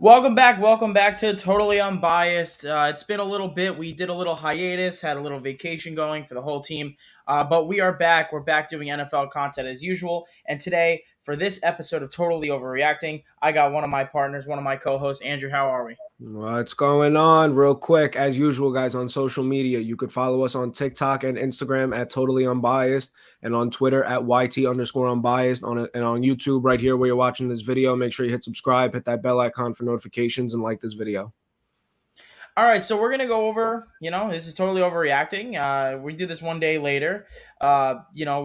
Welcome back to Totally Unbiased. It's been a little bit. We did a little hiatus, had a little vacation going for the whole team, but we are back. We're back doing NFL content as usual. And today, for this episode of Totally Overreacting, I got one of my partners, one of my co-hosts, Andrew. How are we? What's going on? Real quick, as usual, guys, on social media, you could follow us on TikTok and Instagram at Totally Unbiased and on Twitter at YT_unbiased and on YouTube right here where you're watching this video. Make sure you hit subscribe, hit that bell icon for notifications, and like this video. All right, so we're gonna go over. This is Totally Overreacting. We did this one day later. We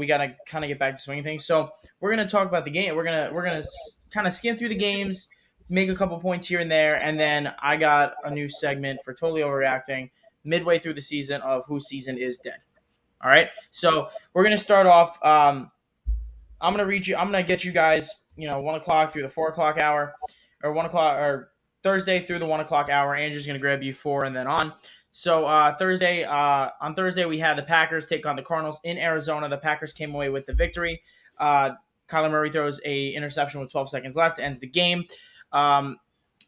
gotta kind of get back to swinging things. So we're gonna talk about the game. We're gonna kind of skim through the games, make a couple points here and there, and then I got a new segment for Totally Overreacting midway through the season of Whose Season Is Dead. All right, so we're gonna start off. I'm gonna read you. I'm gonna get you guys. 1 o'clock through the 4 o'clock hour, or 1 o'clock or Thursday through the 1 o'clock hour. Andrew's gonna grab you four and then on. So Thursday, on Thursday we had the Packers take on the Cardinals in Arizona. The Packers came away with the victory. Kyler Murray throws a interception with 12 seconds left, ends the game. Um,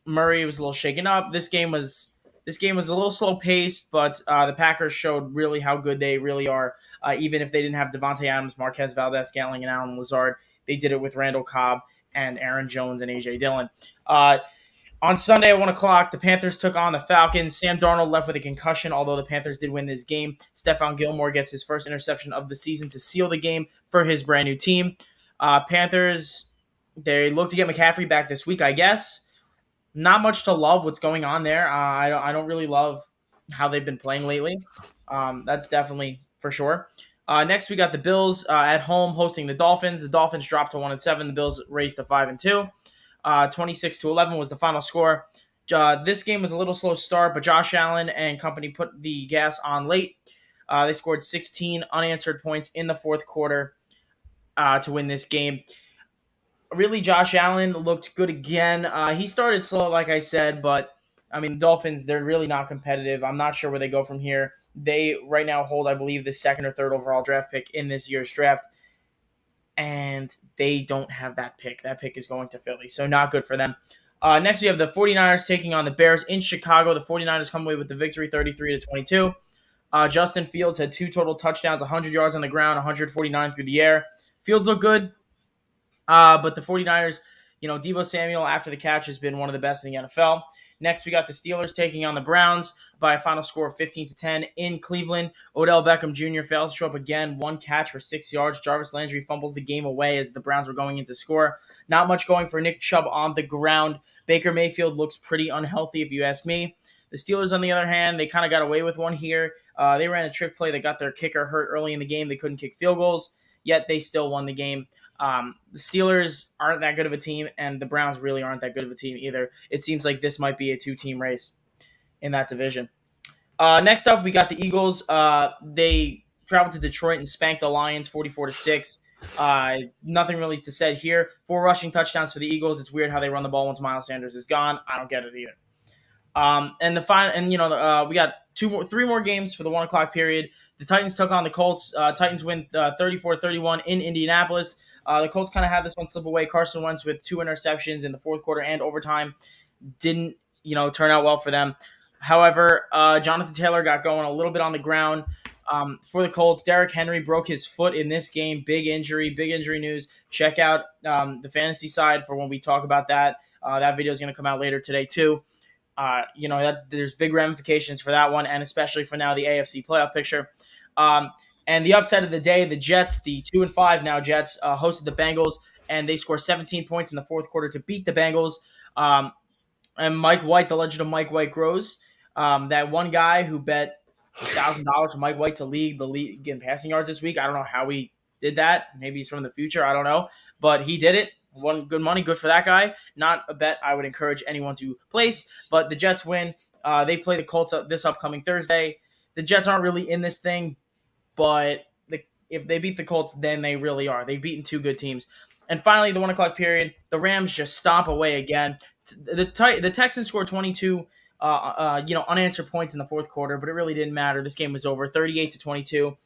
Murray was a little shaken up. This game was a little slow paced, but the Packers showed really how good they really are. Even if they didn't have Devontae Adams, Marquez Valdez-Scantling, and Alan Lazard, they did it with Randall Cobb and Aaron Jones and AJ Dillon. On Sunday at 1 o'clock, the Panthers took on the Falcons. Sam Darnold left with a concussion, although the Panthers did win this game. Stephon Gilmore gets his first interception of the season to seal the game for his brand new team. Panthers, they look to get McCaffrey back this week, I guess. Not much to love what's going on there. I don't really love how they've been playing lately. That's definitely for sure. Next, we got the Bills at home hosting the Dolphins. The Dolphins dropped to 1-7. The Bills raised to 5-2. 26-11 was the final score. This game was a little slow start, but Josh Allen and company put the gas on late. They scored 16 unanswered points in the fourth quarter to win this game. Really, Josh Allen looked good again. He started slow, like I said, but I mean, the Dolphins, they're really not competitive. I'm not sure where they go from here. They right now hold, I believe, the second or third overall draft pick in this year's draft, and they don't have that pick. That pick is going to Philly, so not good for them. Next, we have the 49ers taking on the Bears in Chicago. The 49ers come away with the victory 33-22. Justin Fields had two total touchdowns, 100 yards on the ground, 149 through the air. Fields looked good. But the 49ers, Deebo Samuel after the catch has been one of the best in the NFL. Next, we got the Steelers taking on the Browns by a final score of 15-10 in Cleveland. Odell Beckham Jr. fails to show up again, one catch for 6 yards. Jarvis Landry fumbles the game away as the Browns were going into score. Not much going for Nick Chubb on the ground. Baker Mayfield looks pretty unhealthy, if you ask me. The Steelers, on the other hand, they kind of got away with one here. They ran a trick play that got their kicker hurt early in the game. They couldn't kick field goals, yet they still won the game. The Steelers aren't that good of a team, and the Browns really aren't that good of a team either. It seems like this might be a two-team race in that division. Next up, we got the Eagles. They traveled to Detroit and spanked the Lions 44-6. Nothing really to say here. 4 rushing touchdowns for the Eagles. It's weird how they run the ball once Miles Sanders is gone. I don't get it either. And the final, and we got three more games for the 1 o'clock period. The Titans took on the Colts. Titans win 34-31 in Indianapolis. The Colts kind of had this one slip away. Carson Wentz with 2 interceptions in the fourth quarter and overtime didn't, turn out well for them. However, Jonathan Taylor got going a little bit on the ground for the Colts. Derrick Henry broke his foot in this game. Big injury news. Check out the fantasy side for when we talk about that. That video is going to come out later today too. There's big ramifications for that one, and especially for now the AFC playoff picture. And the upset of the day, the Jets, the 2-5 now Jets, hosted the Bengals, and they scored 17 points in the fourth quarter to beat the Bengals. And Mike White, the legend of Mike White, grows. That one guy who bet $1,000 for Mike White to lead the league in passing yards this week. I don't know how he did that. Maybe he's from the future. I don't know. But he did it. Won good money. Good for that guy. Not a bet I would encourage anyone to place. But the Jets win. They play the Colts this upcoming Thursday. The Jets aren't really in this thing, but if they beat the Colts, then they really are. They've beaten 2 good teams. And finally, the 1 o'clock period, the Rams just stomp away again. The Texans scored 22 unanswered points in the fourth quarter, but it really didn't matter. This game was over 38-22.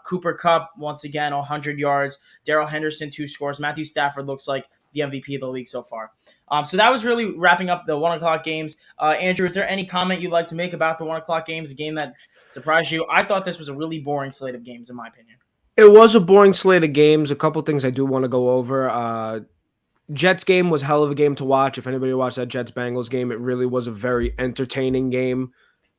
Cooper Kupp, once again, 100 yards. Darrell Henderson, 2 scores. Matthew Stafford looks like the MVP of the league so far. So that was really wrapping up the 1 o'clock games. Andrew, is there any comment you'd like to make about the 1 o'clock games? A game that surprised you? I thought this was a really boring slate of games, in my opinion. It was a boring slate of games. A couple things I do want to go over. Jets game was a hell of a game to watch. If anybody watched that Jets Bengals game, it really was a very entertaining game.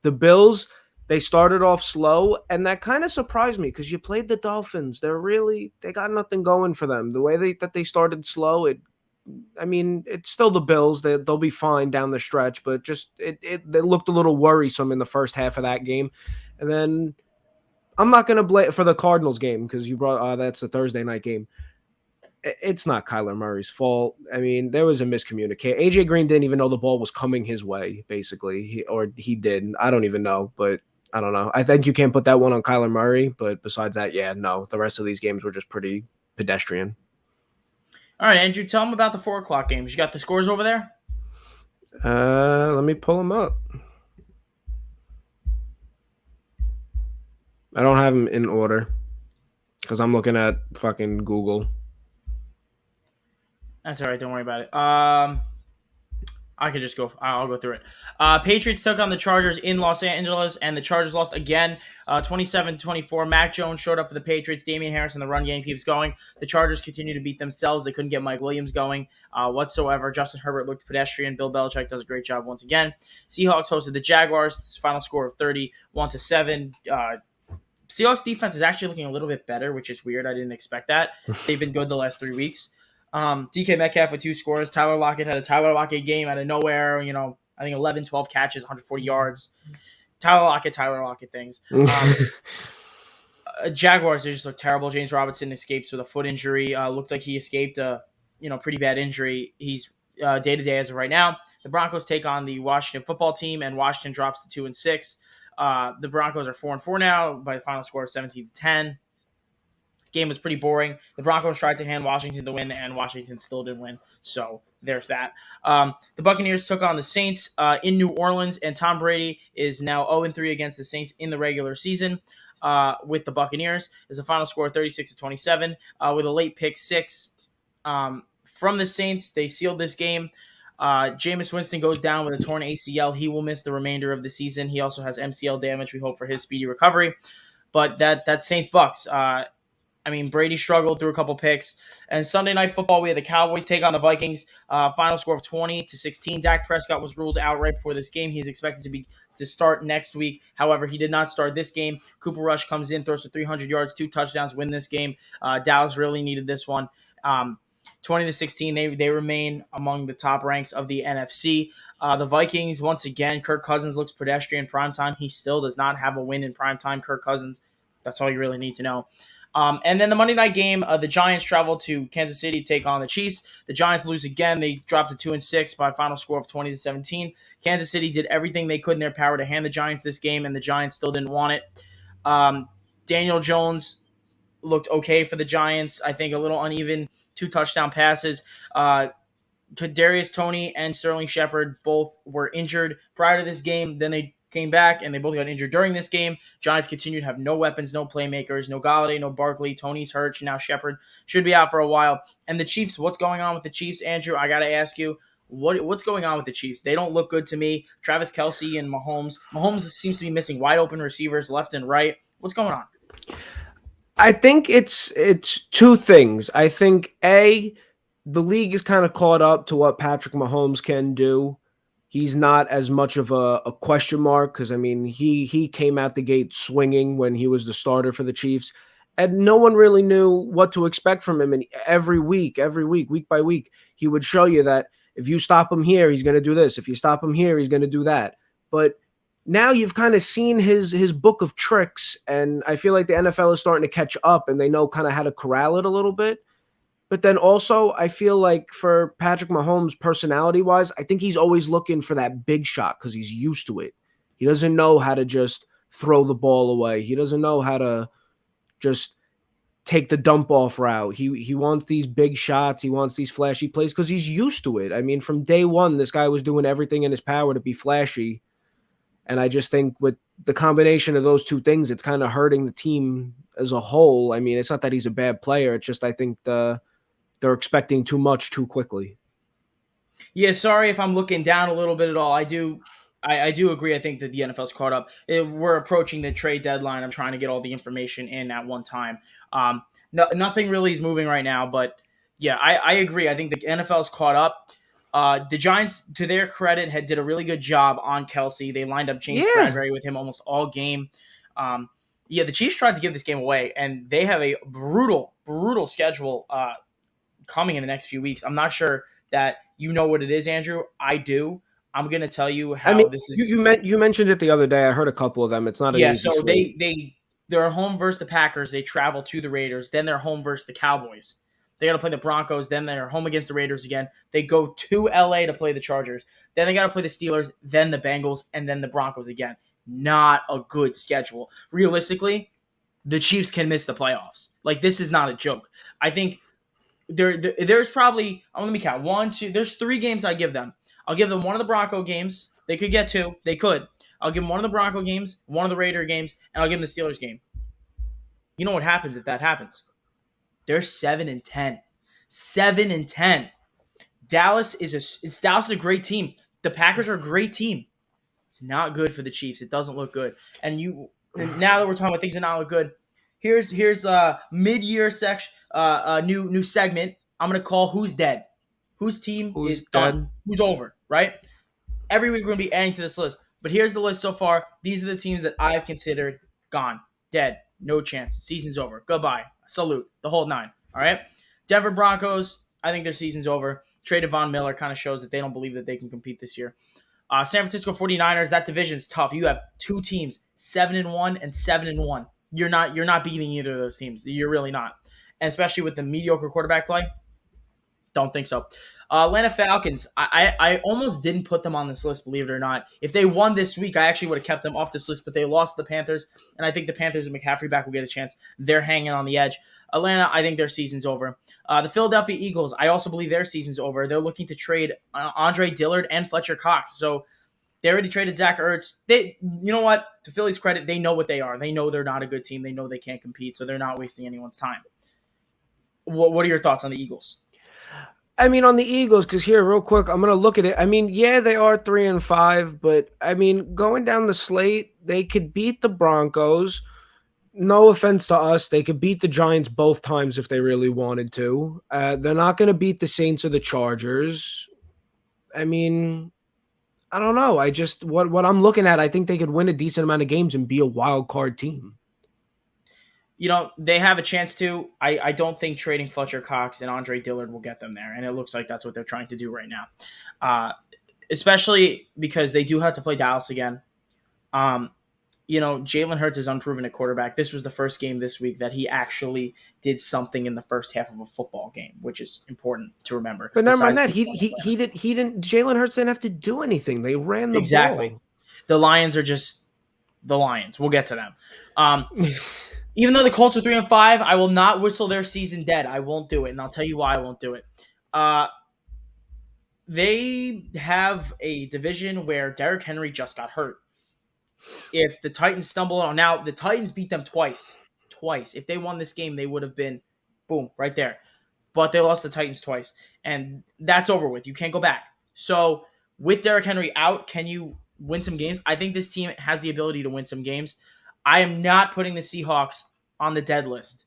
The Bills, they started off slow, and that kind of surprised me because you played the Dolphins. They got nothing going for them. The way that they started slow, I mean, it's still the Bills. They'll be fine down the stretch, but just they looked a little worrisome in the first half of that game. And then I'm not going to blame for the Cardinals game because you brought that's a Thursday night game. It's not Kyler Murray's fault. I mean, there was a miscommunication. AJ Green didn't even know the ball was coming his way, basically. He did. I don't even know, but I don't know. I think you can't put that one on Kyler Murray, but besides that, yeah, no. The rest of these games were just pretty pedestrian. All right, Andrew, tell them about the 4 o'clock games. You got the scores over there? Let me pull them up. I don't have them in order because I'm looking at fucking Google. That's all right. Don't worry about it. I could just go. I'll go through it. Patriots took on the Chargers in Los Angeles, and the Chargers lost again, 27-24. Mac Jones showed up for the Patriots. Damian Harris and the run game keeps going. The Chargers continue to beat themselves. They couldn't get Mike Williams going whatsoever. Justin Herbert looked pedestrian. Bill Belichick does a great job once again. Seahawks hosted the Jaguars. Final score of 31-7. Seahawks defense is actually looking a little bit better, which is weird. I didn't expect that. They've been good the last 3 weeks. DK Metcalf with 2 scores. Tyler Lockett had a Tyler Lockett game out of nowhere. I think 11, 12 catches, 140 yards. Tyler Lockett things. Jaguars, they just look terrible. James Robinson escapes with a foot injury. Looked like he escaped a pretty bad injury. He's day-to-day as of right now. The Broncos take on the Washington football team, and Washington drops to 2-6. The Broncos are 4-4 now by the final score of 17-10. Game was pretty boring. The Broncos tried to hand Washington the win, and Washington still didn't win. So there's that. The Buccaneers took on the Saints in New Orleans, and Tom Brady is now 0-3 against the Saints in the regular season with the Buccaneers. There's a final score of 36-27 with a late pick six from the Saints. They sealed this game. Jameis Winston goes down with a torn ACL. He will miss the remainder of the season. He also has MCL damage. We hope for his speedy recovery. But that Saints Bucks. Brady struggled through a couple picks. And Sunday Night Football, we had the Cowboys take on the Vikings. Final score of 20-16. Dak Prescott was ruled out right before this game. He's expected to start next week. However, he did not start this game. Cooper Rush comes in, throws for 300 yards, 2 touchdowns, win this game. Dallas really needed this one. 20-16, they remain among the top ranks of the NFC. The Vikings, once again, Kirk Cousins looks pedestrian primetime. He still does not have a win in primetime. Kirk Cousins, that's all you really need to know. And then the Monday night game, the Giants travel to Kansas City to take on the Chiefs. The Giants lose again. They dropped to 2-6 by a final score of 20-17. Kansas City did everything they could in their power to hand the Giants this game, and the Giants still didn't want it. Daniel Jones looked okay for the Giants. I think a little uneven, 2 touchdown passes. Kadarius Toney and Sterling Shepard both were injured prior to this game. Then they came back, and they both got injured during this game. Giants continue to have no weapons, no playmakers, no Galladay, no Barkley. Tony's hurt. Now Shepard should be out for a while. And the Chiefs, what's going on with the Chiefs, Andrew? I got to ask you, what's going on with the Chiefs? They don't look good to me. Travis Kelce and Mahomes. Mahomes seems to be missing wide open receivers left and right. What's going on? I think it's 2 things. I think the league is kind of caught up to what Patrick Mahomes can do. He's not as much of a question mark because, he came out the gate swinging when he was the starter for the Chiefs, and no one really knew what to expect from him. And every week, week by week, he would show you that if you stop him here, he's going to do this. If you stop him here, he's going to do that. But now you've kind of seen his book of tricks, and I feel like the NFL is starting to catch up, and they know kind of how to corral it a little bit. But then also, I feel like for Patrick Mahomes, personality-wise, I think he's always looking for that big shot because he's used to it. He doesn't know how to just throw the ball away. He doesn't know how to just take the dump-off route. He wants these big shots. He wants these flashy plays because he's used to it. From day one, this guy was doing everything in his power to be flashy. And I just think with the combination of those 2 things, it's kind of hurting the team as a whole. It's not that he's a bad player. It's just I think the they're expecting too much too quickly. Yeah, sorry if I'm looking down a little bit at all. I do agree. I think that the NFL's caught up. We're approaching the trade deadline. I'm trying to get all the information in at one time. No, nothing really is moving right now, but yeah, I agree. I think the NFL's caught up. The Giants, to their credit, had did a really good job on Kelsey. They lined up James Yeah. Bradbury with him almost all game. Yeah, the Chiefs tried to give this game away, and they have a brutal schedule coming in the next few weeks. I'm not sure that you know what it is, Andrew. I do. I'm gonna tell you I mean, how this is. you mentioned it the other day. I heard a couple of them. It's not an Yeah, easy so slate. they're home versus the Packers. They travel to the Raiders. Then they're home versus the Cowboys. They got to play the Broncos. Then they're home against the Raiders again. They go to LA to play the Chargers. Then they got to play the Steelers. Then the Bengals, and then the Broncos again. Not a good schedule. Realistically, the Chiefs can miss the playoffs. Like, this is not a joke. I think there's probably, let me count, one, two, there's three games I give them. I'll give them one of the Bronco games. They could get two. They could. I'll give them one of the Bronco games, one of the Raider games, and I'll give them the Steelers game. You know what happens if that happens? They're 7-10. 7-10. Dallas is a great team. The Packers are a great team. It's not good for the Chiefs. It doesn't look good. And now that we're talking about things that not look good, here's a mid-year section, new segment. I'm gonna call who's dead, whose team Who's is done, dead? who's over. Right? Every week we're gonna be adding to this list. But here's the list so far. These are the teams that I've considered gone, dead, no chance. Season's over. Goodbye. Salute. The whole nine. All right. Denver Broncos. I think their season's over. Trade of Von Miller kind of shows that they don't believe that they can compete this year. San Francisco 49ers, that division's tough. You have two teams, 7-1 and 7-1. You're not beating either of those teams. You're really not. And especially with the mediocre quarterback play, don't think so. Atlanta Falcons, I almost didn't put them on this list, believe it or not. If they won this week, I actually would have kept them off this list, but they lost to the Panthers, and I think the Panthers and McCaffrey back will get a chance. They're hanging on the edge. Atlanta, I think their season's over. The Philadelphia Eagles, I also believe their season's over. They're looking to trade Andre Dillard and Fletcher Cox. So they already traded Zach Ertz. You know what? To Philly's credit, they know what they are. They know they're not a good team. They know they can't compete, so they're not wasting anyone's time. What are your thoughts on the Eagles? I mean, on the Eagles, because here, real quick, I'm gonna look at it. I mean, yeah, they are 3-5, but I mean, going down the slate, they could beat the Broncos. No offense to us, they could beat the Giants both times if they really wanted to. They're not gonna beat the Saints or the Chargers. I mean, I don't know. I just what I'm looking at, I think they could win a decent amount of games and be a wild card team. They have a chance to. I don't think trading Fletcher Cox and Andre Dillard will get them there, and it looks like that's what they're trying to do right now. Especially because they do have to play Dallas again. Jalen Hurts is unproven at quarterback. This was the first game this week that he actually did something in the first half of a football game, which is important to remember. But never mind that. He didn't Jalen Hurts didn't have to do anything. They ran the Exactly. ball. The Lions are just the Lions. We'll get to them. Even though the Colts are 3-5, I will not whistle their season dead. I won't do it, and I'll tell you why I won't do it. They have a division where Derrick Henry just got hurt. If the Titans stumble on, now the Titans beat them twice. If they won this game, they would have been boom right there. But they lost the Titans twice, and that's over with. You can't go back. So with Derrick Henry out, can you win some games? I think this team has the ability to win some games. I am not putting the Seahawks on the dead list.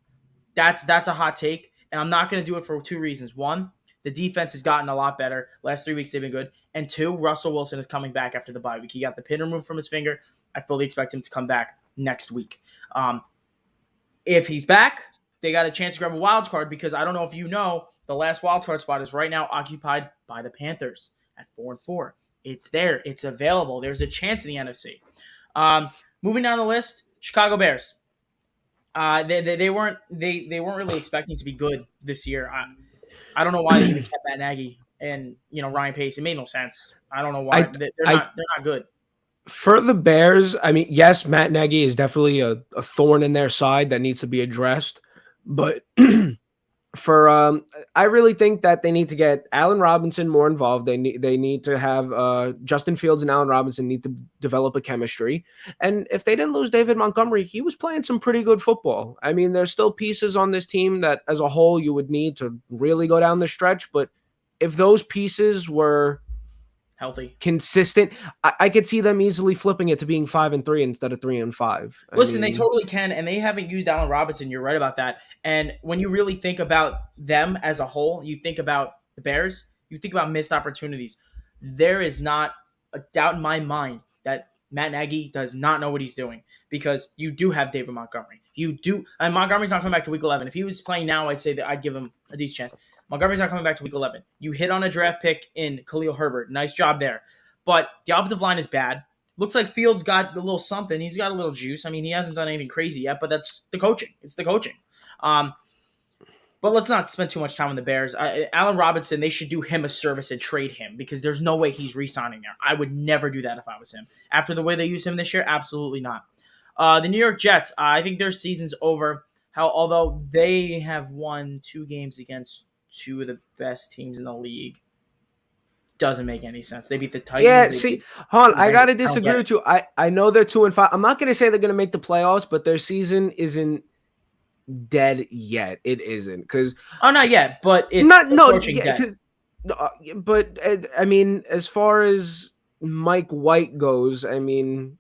That's a hot take, and I'm not going to do it for two reasons. One, the defense has gotten a lot better. Last 3 weeks they've been good. And two, Russell Wilson is coming back after the bye week. He got the pin removed from his finger. I fully expect him to come back next week. If he's back, they got a chance to grab a wild card because I don't know if you know, the last wild card spot is right now occupied by the Panthers at 4-4. It's there. It's available. There's a chance in the NFC. Moving down the list, Chicago Bears. They weren't really expecting to be good this year. I don't know why they even kept Matt Nagy and Ryan Pace. It made no sense. I don't know why they're not good. For the Bears, I mean, yes, Matt Nagy is definitely a thorn in their side that needs to be addressed. But for I really think that they need to get Allen Robinson more involved. They need to have Justin Fields and Allen Robinson need to develop a chemistry. And if they didn't lose David Montgomery, he was playing some pretty good football. I mean, there's still pieces on this team that as a whole you would need to really go down the stretch, but if those pieces were Healthy. consistent, I could see them easily flipping it to being 5-3 instead of 3-5. I Listen, they mean, totally can, and they haven't used Allen Robinson. You're right about that. And when you really think about them as a whole, you think about the Bears, you think about missed opportunities. There is not a doubt in my mind that Matt Nagy does not know what he's doing because you do have David Montgomery. You do, and Montgomery's not coming back to week 11. If he was playing now, I'd say that I'd give him a decent chance. Montgomery's not coming back to week 11. You hit on a draft pick in Khalil Herbert. Nice job there. But the offensive line is bad. Looks like Fields got a little something. He's got a little juice. I mean, he hasn't done anything crazy yet, but that's the coaching. It's the coaching. Um, but let's not spend too much time on the Bears. Allen Robinson, they should do him a service and trade him because there's no way he's re-signing there. I would never do that if I was him. After the way they use him this year, absolutely not. The New York Jets, I think their season's over. Although they have won 2 games against 2 of the best teams in the league, doesn't make any sense. They beat the Titans. yeah, They see, beat hon, the I Bengals. gotta I don't disagree get it. with you. I know they're 2-5. I'm not gonna say they're gonna make the playoffs, but their season isn't dead yet. It isn't because Oh, not yet, but it's not no approaching yeah dead. because but I mean as far as Mike White goes, I mean,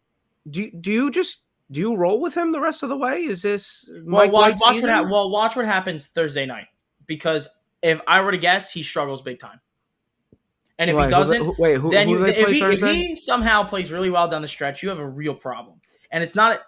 do you just do you roll with him the rest of the way? Is this Well, Mike White season? watch what happens Thursday night because if I were to guess, he struggles big time. And if he Like doesn't, wait, then who you do they if play if Thursday? he somehow plays really well down the stretch, you have a real problem. And it's not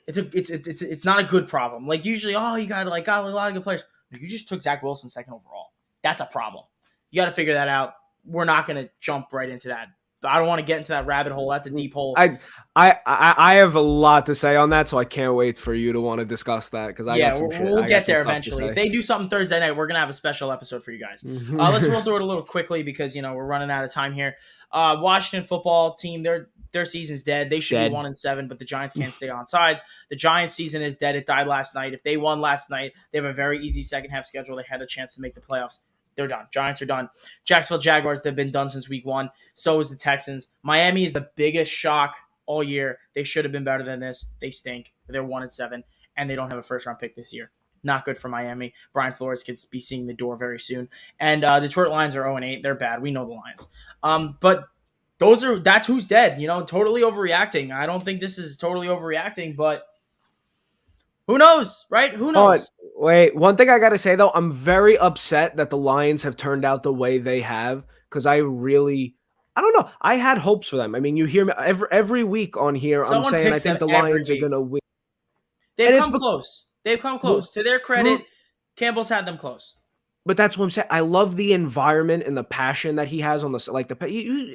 a good problem. Like usually, oh, you got a lot of good players. You just took Zach Wilson second overall. That's a problem. You got to figure that out. We're not going to jump right into that. I don't want to get into that rabbit hole. That's a deep hole. I I have a lot to say on that, so I can't wait for you to want to discuss that because I got Yeah, some shit. we'll I got get some there stuff to eventually. If say. they do something Thursday night, we're gonna have a special episode for you guys. Let's roll through it a little quickly because we're running out of time here. Washington football team, their season's dead. They should be Dead. 1-7, but the Giants can't stay on sides. The Giants' season is dead. It died last night. If they won last night, they have a very easy second half schedule. They had a chance to make the playoffs. They're done. Giants are done. Jacksonville Jaguars, they've been done since week 1. So is the Texans. Miami is the biggest shock all year. They should have been better than this. They stink. They're 1-7, and they don't have a first round pick this year. Not good for Miami. Brian Flores could be seeing the door very soon. And Detroit Lions are 0-8. They're bad. We know the Lions. But that's who's dead. Totally overreacting. I don't think this is totally overreacting, but who knows, right? Who Oh, knows? wait. One thing I got to say, though, I'm very upset that the Lions have turned out the way they have because I don't know. I had hopes for them. I mean, you hear me every week on here. I'm Someone saying I picks think them the every Lions are week. going to win. They've And it's come close. They've come well, close. To their through credit, Campbell's had them close. But that's what I'm saying. I love the environment and the passion that he has on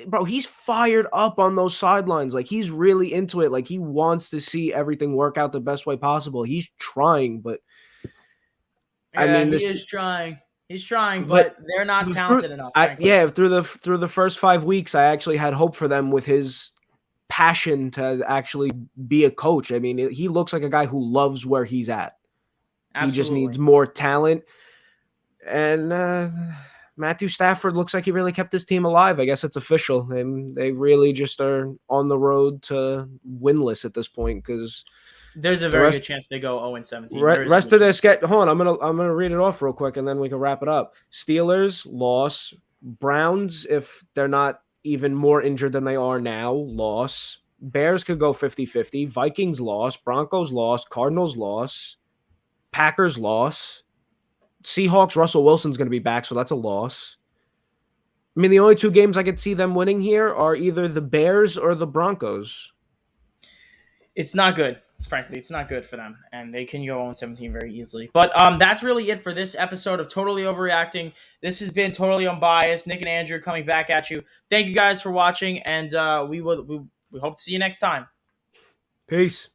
bro. He's fired up on those sidelines. Like he's really into it. Like he wants to see everything work out the best way possible. He's trying, but I Yeah, mean he this. is trying. He's trying, But but they're not through, talented enough, frankly. yeah, through the first 5 weeks, I actually had hope for them with his passion to actually be a coach. I mean, he looks like a guy who loves where he's at. He just needs Absolutely. more talent. And Matthew Stafford looks like he really kept his team alive. I guess it's official. And they really just are on the road to winless at this point because There's a the very rest good chance they go 0-17. There is a rest good of their chance. schedule. Hold on, I'm gonna read it off real quick and then we can wrap it up. Steelers loss. Browns, if they're not even more injured than they are now, loss. Bears could go 50-50. Vikings loss. Broncos loss. Cardinals loss. Packers loss. Seahawks, Russell Wilson's going to be back, so that's a loss. I mean, the only 2 games I could see them winning here are either the Bears or the Broncos. It's not good. Frankly, it's not good for them, and they can go 0-17 very easily. But that's really it for this episode of Totally Overreacting. This has been Totally Unbiased. Nick and Andrew coming back at you. Thank you guys for watching, and we hope to see you next time. Peace.